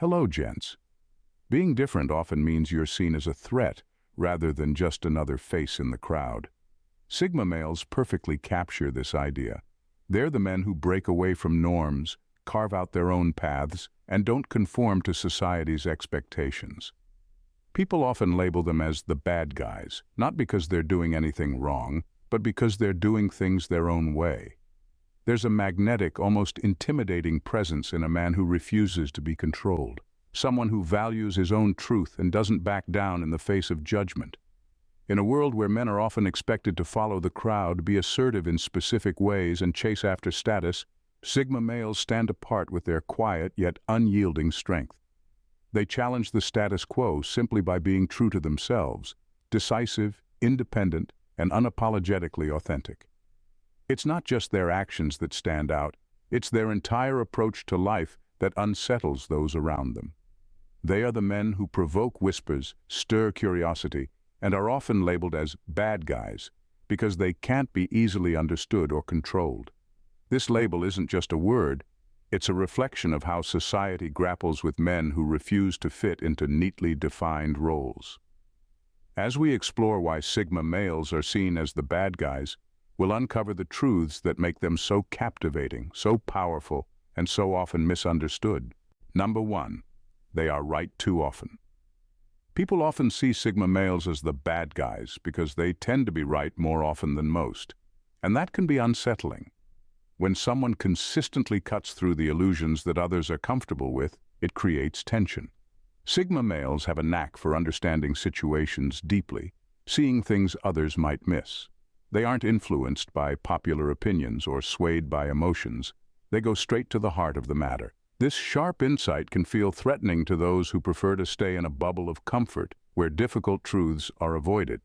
Hello, gents. Being different often means you're seen as a threat rather than just another face in the crowd. Sigma males perfectly capture this idea. They're the men who break away from norms, carve out their own paths, and don't conform to society's expectations. People often label them as the bad guys, not because they're doing anything wrong, but because they're doing things their own way. There's a magnetic, almost intimidating presence in a man who refuses to be controlled, someone who values his own truth and doesn't back down in the face of judgment. In a world where men are often expected to follow the crowd, be assertive in specific ways, and chase after status, Sigma males stand apart with their quiet yet unyielding strength. They challenge the status quo simply by being true to themselves, decisive, independent, and unapologetically authentic. It's not just their actions that stand out, it's their entire approach to life that unsettles those around them. They are the men who provoke whispers, stir curiosity, and are often labeled as bad guys because they can't be easily understood or controlled. This label isn't just a word, it's a reflection of how society grapples with men who refuse to fit into neatly defined roles. As we explore why Sigma males are seen as the bad guys, we'll uncover the truths that make them so captivating, so powerful, and so often misunderstood. Number 1. They are right too often. People often see Sigma males as the bad guys because they tend to be right more often than most, and that can be unsettling. When someone consistently cuts through the illusions that others are comfortable with, it creates tension. Sigma males have a knack for understanding situations deeply, seeing things others might miss. They aren't influenced by popular opinions or swayed by emotions. They go straight to the heart of the matter. This sharp insight can feel threatening to those who prefer to stay in a bubble of comfort where difficult truths are avoided.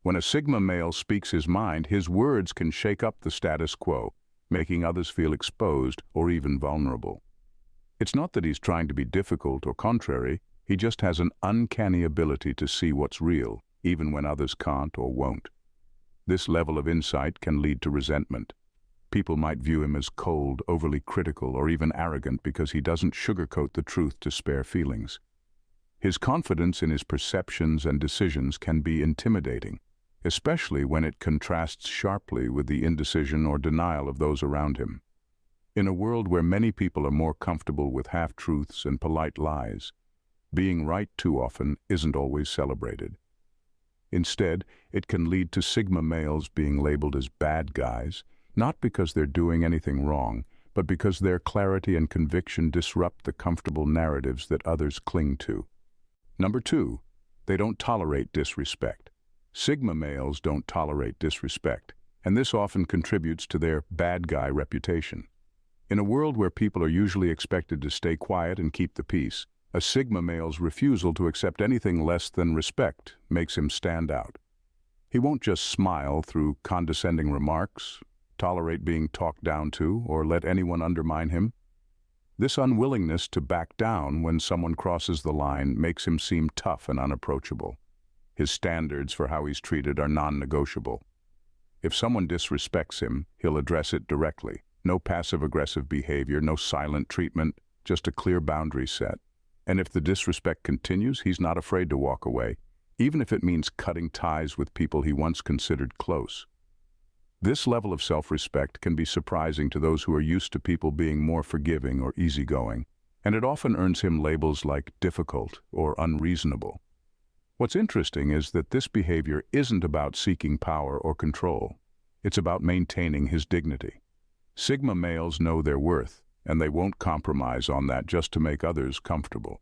When a Sigma male speaks his mind, his words can shake up the status quo, making others feel exposed or even vulnerable. It's not that he's trying to be difficult or contrary, he just has an uncanny ability to see what's real, even when others can't or won't. This level of insight can lead to resentment. People might view him as cold, overly critical, or even arrogant because he doesn't sugarcoat the truth to spare feelings. His confidence in his perceptions and decisions can be intimidating, especially when it contrasts sharply with the indecision or denial of those around him. In a world where many people are more comfortable with half-truths and polite lies, being right too often isn't always celebrated. Instead, it can lead to Sigma males being labeled as bad guys, not because they're doing anything wrong, but because their clarity and conviction disrupt the comfortable narratives that others cling to. Number 2, they don't tolerate disrespect. Sigma males don't tolerate disrespect, and this often contributes to their bad guy reputation. In a world where people are usually expected to stay quiet and keep the peace, a Sigma male's refusal to accept anything less than respect makes him stand out. He won't just smile through condescending remarks, tolerate being talked down to, or let anyone undermine him. This unwillingness to back down when someone crosses the line makes him seem tough and unapproachable. His standards for how he's treated are non-negotiable. If someone disrespects him, he'll address it directly. No passive-aggressive behavior, no silent treatment, just a clear boundary set. And if the disrespect continues, he's not afraid to walk away, even if it means cutting ties with people he once considered close. This level of self-respect can be surprising to those who are used to people being more forgiving or easygoing, and it often earns him labels like difficult or unreasonable. What's interesting is that this behavior isn't about seeking power or control. It's about maintaining his dignity. Sigma males know their worth, and they won't compromise on that just to make others comfortable.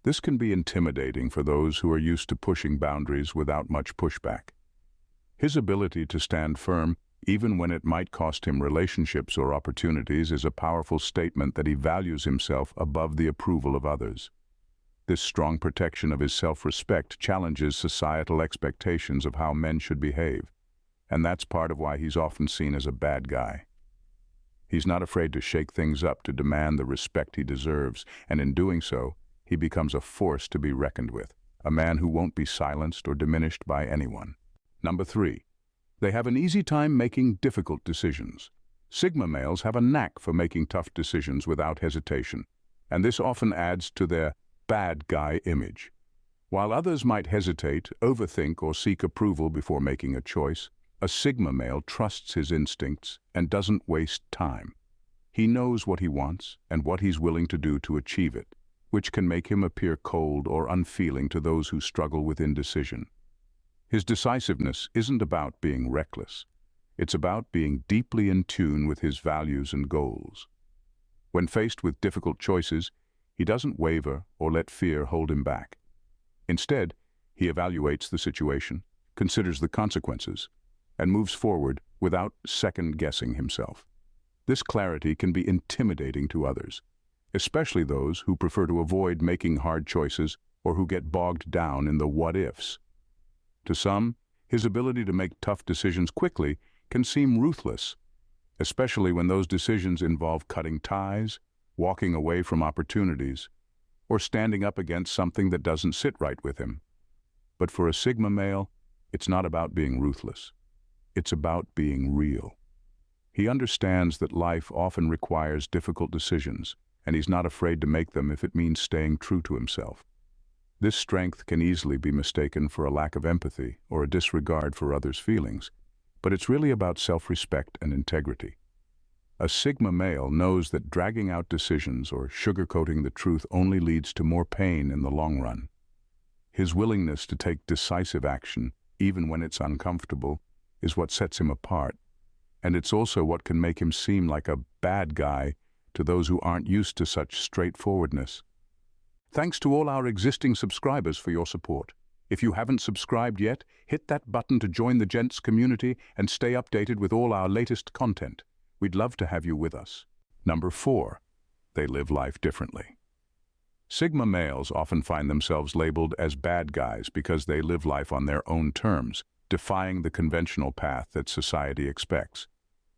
This can be intimidating for those who are used to pushing boundaries without much pushback. His ability to stand firm, even when it might cost him relationships or opportunities, is a powerful statement that he values himself above the approval of others. This strong protection of his self-respect challenges societal expectations of how men should behave, and that's part of why he's often seen as a bad guy. He's not afraid to shake things up to demand the respect he deserves, and in doing so, he becomes a force to be reckoned with, a man who won't be silenced or diminished by anyone. Number 3, they have an easy time making difficult decisions. Sigma males have a knack for making tough decisions without hesitation, and this often adds to their bad guy image. While others might hesitate, overthink, or seek approval before making a choice, a Sigma male trusts his instincts and doesn't waste time. He knows what he wants and what he's willing to do to achieve it, which can make him appear cold or unfeeling to those who struggle with indecision. His decisiveness isn't about being reckless. It's about being deeply in tune with his values and goals. When faced with difficult choices, he doesn't waver or let fear hold him back. Instead, he evaluates the situation, considers the consequences, and moves forward without second-guessing himself. This clarity can be intimidating to others, especially those who prefer to avoid making hard choices or who get bogged down in the what-ifs. To some, his ability to make tough decisions quickly can seem ruthless, especially when those decisions involve cutting ties, walking away from opportunities, or standing up against something that doesn't sit right with him. But for a Sigma male, it's not about being ruthless. It's about being real. He understands that life often requires difficult decisions, and he's not afraid to make them if it means staying true to himself. This strength can easily be mistaken for a lack of empathy or a disregard for others' feelings, but it's really about self-respect and integrity. A Sigma male knows that dragging out decisions or sugarcoating the truth only leads to more pain in the long run. His willingness to take decisive action, even when it's uncomfortable, is what sets him apart, and it's also what can make him seem like a bad guy to those who aren't used to such straightforwardness. Thanks to all our existing subscribers for your support. If you haven't subscribed yet, hit that button to join the Gents community and stay updated with all our latest content. We'd love to have you with us. Number 4. They live life differently. Sigma males often find themselves labeled as bad guys because they live life on their own terms, defying the conventional path that society expects.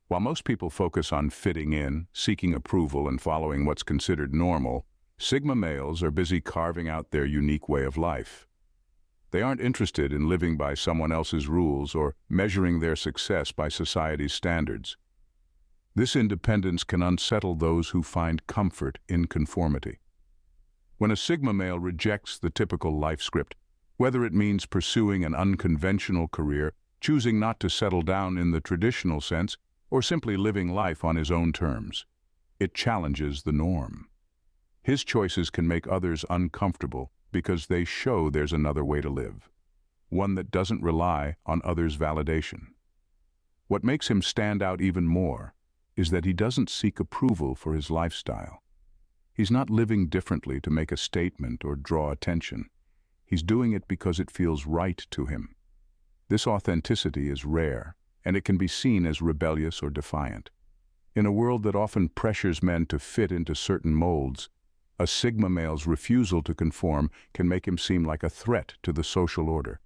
While most people focus on fitting in, seeking approval, and following what's considered normal, Sigma males are busy carving out their unique way of life. They aren't interested in living by someone else's rules or measuring their success by society's standards. This independence can unsettle those who find comfort in conformity. When a Sigma male rejects the typical life script, whether it means pursuing an unconventional career, choosing not to settle down in the traditional sense, or simply living life on his own terms, it challenges the norm. His choices can make others uncomfortable because they show there's another way to live, one that doesn't rely on others' validation. What makes him stand out even more is that he doesn't seek approval for his lifestyle. He's not living differently to make a statement or draw attention. He's doing it because it feels right to him. This authenticity is rare, and it can be seen as rebellious or defiant. In a world that often pressures men to fit into certain molds, a Sigma male's refusal to conform can make him seem like a threat to the social order.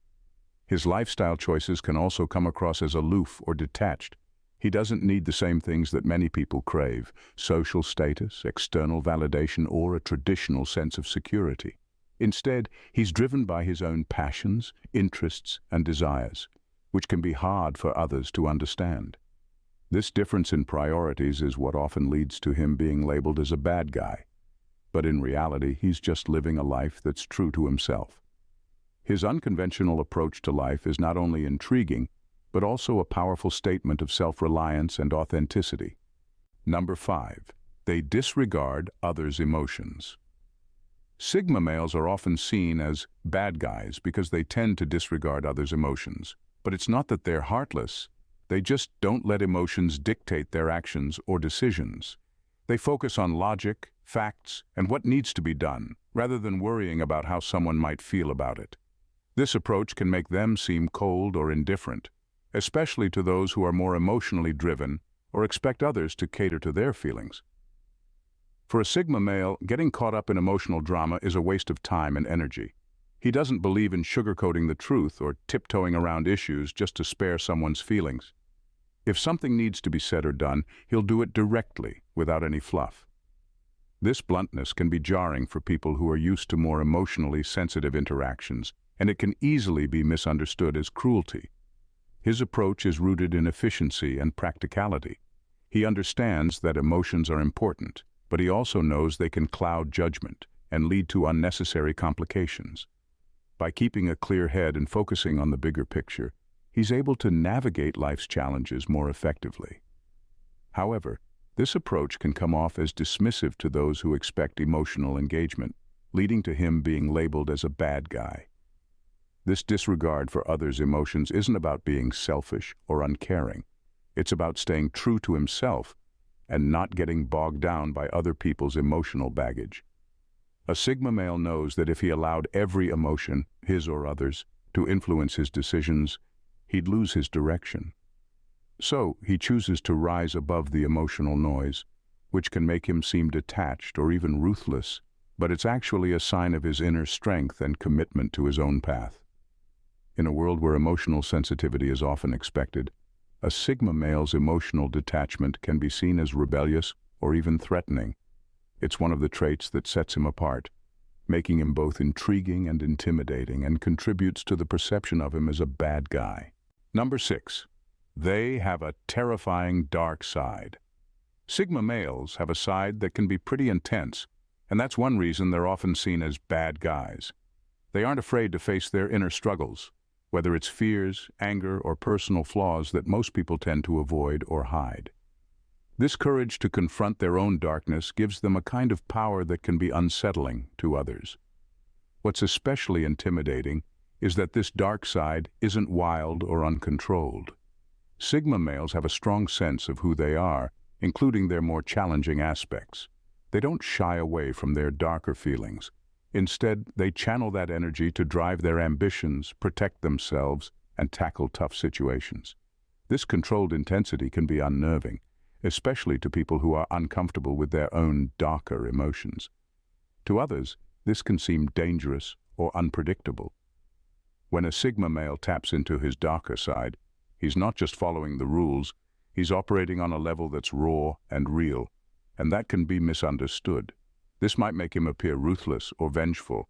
His lifestyle choices can also come across as aloof or detached. He doesn't need the same things that many people crave: social status, external validation, or a traditional sense of security. Instead, he's driven by his own passions, interests, and desires, which can be hard for others to understand. This difference in priorities is what often leads to him being labeled as a bad guy. But in reality, he's just living a life that's true to himself. His unconventional approach to life is not only intriguing, but also a powerful statement of self-reliance and authenticity. Number 5. They disregard others' emotions. Sigma males are often seen as bad guys because they tend to disregard others' emotions. But it's not that they're heartless. They just don't let emotions dictate their actions or decisions. They focus on logic, facts, and what needs to be done, rather than worrying about how someone might feel about it. This approach can make them seem cold or indifferent, especially to those who are more emotionally driven or expect others to cater to their feelings. For a Sigma male, getting caught up in emotional drama is a waste of time and energy. He doesn't believe in sugarcoating the truth or tiptoeing around issues just to spare someone's feelings. If something needs to be said or done, he'll do it directly, without any fluff. This bluntness can be jarring for people who are used to more emotionally sensitive interactions, and it can easily be misunderstood as cruelty. His approach is rooted in efficiency and practicality. He understands that emotions are important, but he also knows they can cloud judgment, and lead to unnecessary complications. By keeping a clear head and focusing on the bigger picture, he's able to navigate life's challenges more effectively. However, this approach can come off as dismissive to those who expect emotional engagement, leading to him being labeled as a bad guy. This disregard for others' emotions isn't about being selfish or uncaring. It's about staying true to himself and not getting bogged down by other people's emotional baggage. A Sigma male knows that if he allowed every emotion, his or others, to influence his decisions, he'd lose his direction. So, he chooses to rise above the emotional noise, which can make him seem detached or even ruthless, but it's actually a sign of his inner strength and commitment to his own path. In a world where emotional sensitivity is often expected, a Sigma male's emotional detachment can be seen as rebellious or even threatening. It's one of the traits that sets him apart, making him both intriguing and intimidating, and contributes to the perception of him as a bad guy. Number 6. They have a terrifying dark side. Sigma males have a side that can be pretty intense, and that's one reason they're often seen as bad guys. They aren't afraid to face their inner struggles, whether it's fears, anger, or personal flaws that most people tend to avoid or hide. This courage to confront their own darkness gives them a kind of power that can be unsettling to others. What's especially intimidating is that this dark side isn't wild or uncontrolled. Sigma males have a strong sense of who they are, including their more challenging aspects. They don't shy away from their darker feelings. Instead, they channel that energy to drive their ambitions, protect themselves, and tackle tough situations. This controlled intensity can be unnerving, especially to people who are uncomfortable with their own darker emotions. To others, this can seem dangerous or unpredictable. When a Sigma male taps into his darker side, he's not just following the rules, he's operating on a level that's raw and real, and that can be misunderstood. This might make him appear ruthless or vengeful,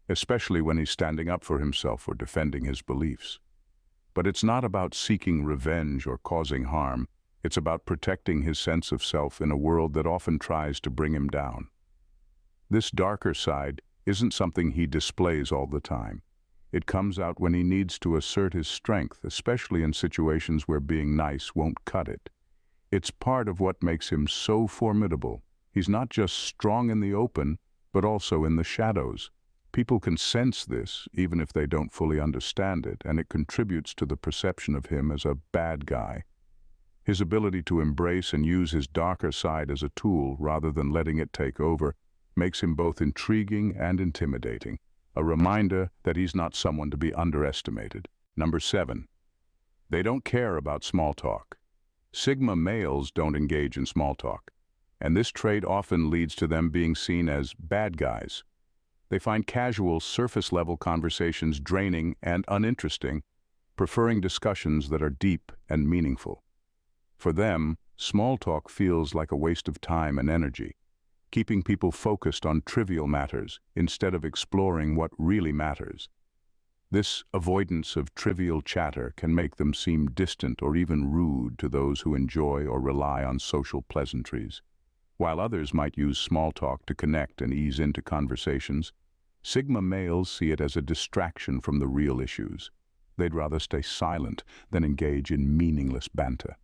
especially when he's standing up for himself or defending his beliefs. But it's not about seeking revenge or causing harm. It's about protecting his sense of self in a world that often tries to bring him down. This darker side isn't something he displays all the time. It comes out when he needs to assert his strength, especially in situations where being nice won't cut it. It's part of what makes him so formidable. He's not just strong in the open, but also in the shadows. People can sense this, even if they don't fully understand it, and it contributes to the perception of him as a bad guy. His ability to embrace and use his darker side as a tool rather than letting it take over makes him both intriguing and intimidating, a reminder that he's not someone to be underestimated. Number 7. They don't care about small talk. Sigma males don't engage in small talk, and this trait often leads to them being seen as bad guys. They find casual, surface-level conversations draining and uninteresting, preferring discussions that are deep and meaningful. For them, small talk feels like a waste of time and energy, keeping people focused on trivial matters instead of exploring what really matters. This avoidance of trivial chatter can make them seem distant or even rude to those who enjoy or rely on social pleasantries. While others might use small talk to connect and ease into conversations, Sigma males see it as a distraction from the real issues. They'd rather stay silent than engage in meaningless banter.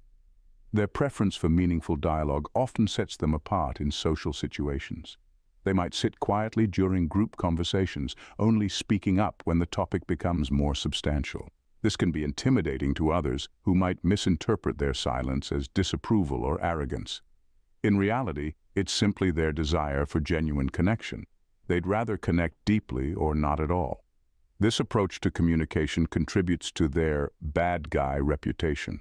Their preference for meaningful dialogue often sets them apart in social situations. They might sit quietly during group conversations, only speaking up when the topic becomes more substantial. This can be intimidating to others who might misinterpret their silence as disapproval or arrogance. In reality, it's simply their desire for genuine connection. They'd rather connect deeply or not at all. This approach to communication contributes to their bad guy reputation.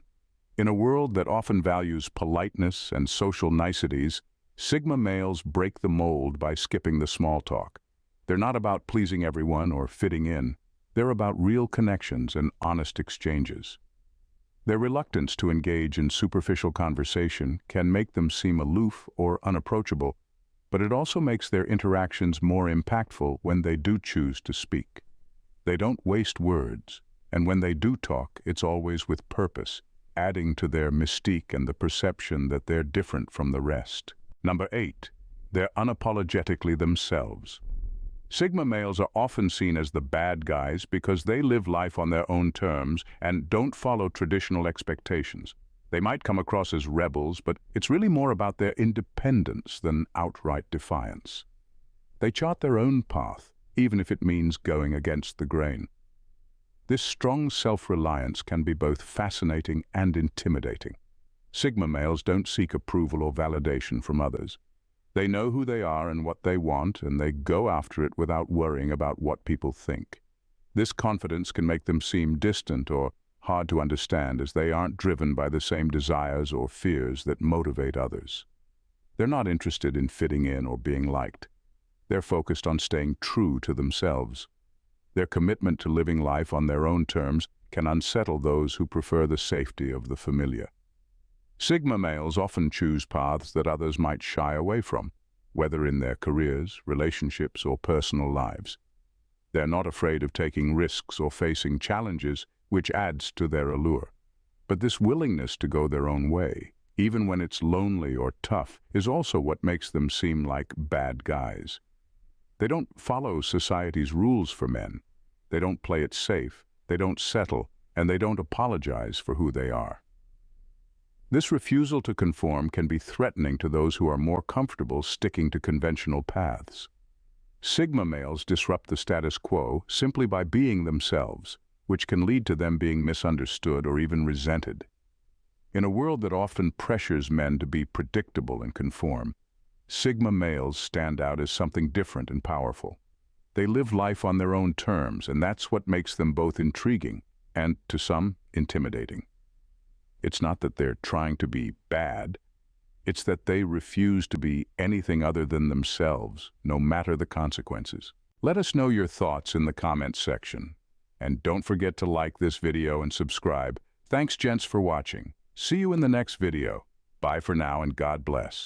In a world that often values politeness and social niceties, Sigma males break the mold by skipping the small talk. They're not about pleasing everyone or fitting in. They're about real connections and honest exchanges. Their reluctance to engage in superficial conversation can make them seem aloof or unapproachable, but it also makes their interactions more impactful when they do choose to speak. They don't waste words, and when they do talk, it's always with purpose, adding to their mystique and the perception that they're different from the rest. Number 8. They're unapologetically themselves. Sigma males are often seen as the bad guys because they live life on their own terms and don't follow traditional expectations. They might come across as rebels, but it's really more about their independence than outright defiance. They chart their own path, even if it means going against the grain. This strong self-reliance can be both fascinating and intimidating. Sigma males don't seek approval or validation from others. They know who they are and what they want, and they go after it without worrying about what people think. This confidence can make them seem distant or hard to understand, as they aren't driven by the same desires or fears that motivate others. They're not interested in fitting in or being liked. They're focused on staying true to themselves. Their commitment to living life on their own terms can unsettle those who prefer the safety of the familiar. Sigma males often choose paths that others might shy away from, whether in their careers, relationships, or personal lives. They're not afraid of taking risks or facing challenges, which adds to their allure. But this willingness to go their own way, even when it's lonely or tough, is also what makes them seem like bad guys. They don't follow society's rules for men. They don't play it safe, they don't settle, and they don't apologize for who they are. This refusal to conform can be threatening to those who are more comfortable sticking to conventional paths. Sigma males disrupt the status quo simply by being themselves, which can lead to them being misunderstood or even resented. In a world that often pressures men to be predictable and conform, Sigma males stand out as something different and powerful. They live life on their own terms, and that's what makes them both intriguing and, to some, intimidating. It's not that they're trying to be bad, it's that they refuse to be anything other than themselves, no matter the consequences. Let us know your thoughts in the comments section. And don't forget to like this video and subscribe. Thanks, gents, for watching. See you in the next video. Bye for now, and God bless.